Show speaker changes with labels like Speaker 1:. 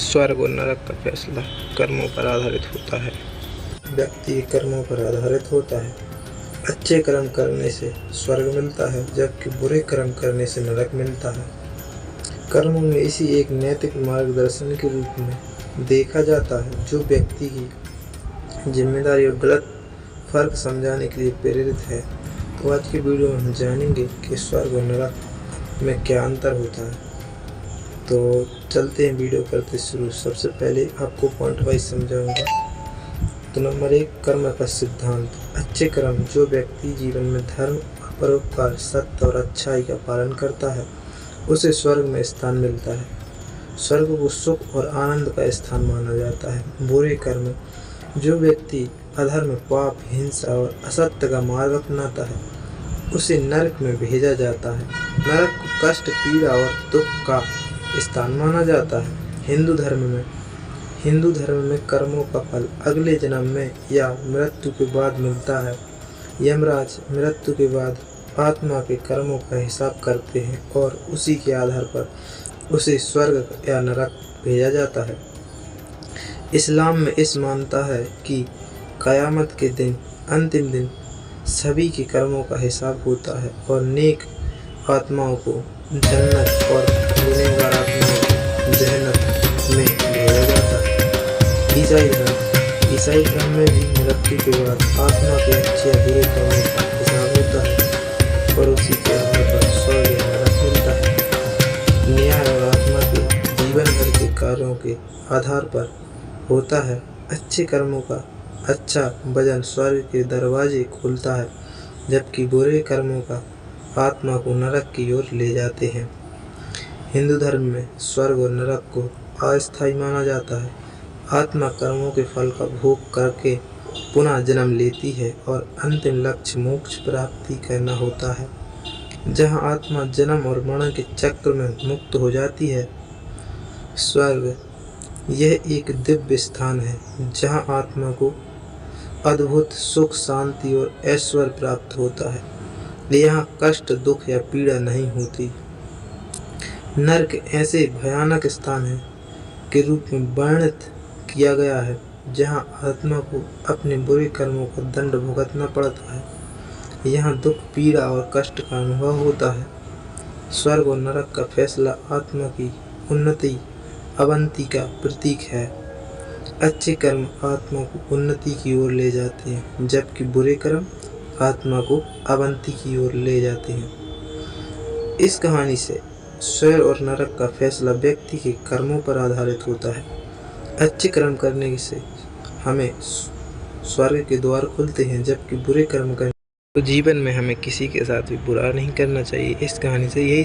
Speaker 1: स्वर्ग और नरक का फैसला कर्मों पर आधारित होता है। व्यक्ति कर्मों पर आधारित होता है। अच्छे कर्म करने से स्वर्ग मिलता है, जबकि बुरे कर्म करने से नरक मिलता है। कर्मों में इसी एक नैतिक मार्गदर्शन के रूप में देखा जाता है, जो व्यक्ति की जिम्मेदारी और गलत फर्क समझाने के लिए प्रेरित है। तो आज की वीडियो में हम जानेंगे कि स्वर्ग और नरक में क्या अंतर होता है। तो चलते हैं, वीडियो करते शुरू। सबसे पहले आपको पॉइंट वाइज समझाऊंगा। तो नंबर 1, कर्म का सिद्धांत। अच्छे कर्म। जो व्यक्ति जीवन में धर्म, परोपकार, सत्य और अच्छाई का पालन करता है, उसे स्वर्ग में स्थान मिलता है। स्वर्ग को सुख और आनंद का स्थान माना जाता है। बुरे कर्म। जो व्यक्ति अधर्म, पाप, हिंसा और असत्य का मार्ग अपनाता है, उसे नरक में भेजा जाता है। नरक को कष्ट, पीड़ा और दुख का स्थान माना जाता है। हिंदू धर्म में कर्मों का फल अगले जन्म में या मृत्यु के बाद मिलता है। यमराज मृत्यु के बाद आत्मा के कर्मों का हिसाब करते हैं और उसी के आधार पर उसे स्वर्ग या नरक भेजा जाता है। इस्लाम में इस मानता है कि कयामत के दिन, अंतिम दिन, सभी के कर्मों का हिसाब होता है और नेक आत्माओं को जन्नत और गुनहगार आत्माओं को जहन्नम में भेजा जाता है। ईसाई धर्म में भी मृत्यु के बाद आत्मा के अच्छे या बुरे कर्मों का हिसाब होता है और उसी के आधार पर स्वर्ग या नरक मिलता है। न्याय और आत्मा के जीवन भर के कार्यों के आधार पर होता है। अच्छे कर्मों का अच्छा वजन स्वर्ग के दरवाजे खोलता है, जबकि बुरे कर्मों का आत्मा को नरक की ओर ले जाते हैं। हिंदू धर्म में स्वर्ग और नरक को अस्थायी माना जाता है। आत्मा कर्मों के फल का भोग करके पुनः जन्म लेती है और अंतिम लक्ष्य मोक्ष प्राप्ति करना होता है, जहां आत्मा जन्म और मरण के चक्र में मुक्त हो जाती है। स्वर्ग यह एक दिव्य स्थान है, जहां आत्मा को अद्भुत सुख, शांति और ऐश्वर्य प्राप्त होता है। यहाँ कष्ट, दुख या पीड़ा नहीं होती। नरक ऐसे भयानक स्थान है के रूप में वर्णित किया गया है, जहाँ आत्मा को अपने बुरे कर्मों का दंड भुगतना पड़ता है। यहाँ दुख, पीड़ा और कष्ट का अनुभव होता है। स्वर्ग और नरक का फैसला आत्मा की उन्नति, अवंति का प्रतीक है। अच्छे कर्म आत्मा को उन्नति की ओर ले जाते हैं, जबकि बुरे कर्म आत्मा को अवंति की ओर ले जाते हैं। इस कहानी से स्वर्ग और नरक का फैसला व्यक्ति के कर्मों पर आधारित होता है। अच्छे कर्म करने से हमें स्वर्ग के द्वार खुलते हैं, जबकि बुरे कर्म करने तो जीवन में हमें किसी के साथ भी बुरा नहीं करना चाहिए। इस कहानी से यही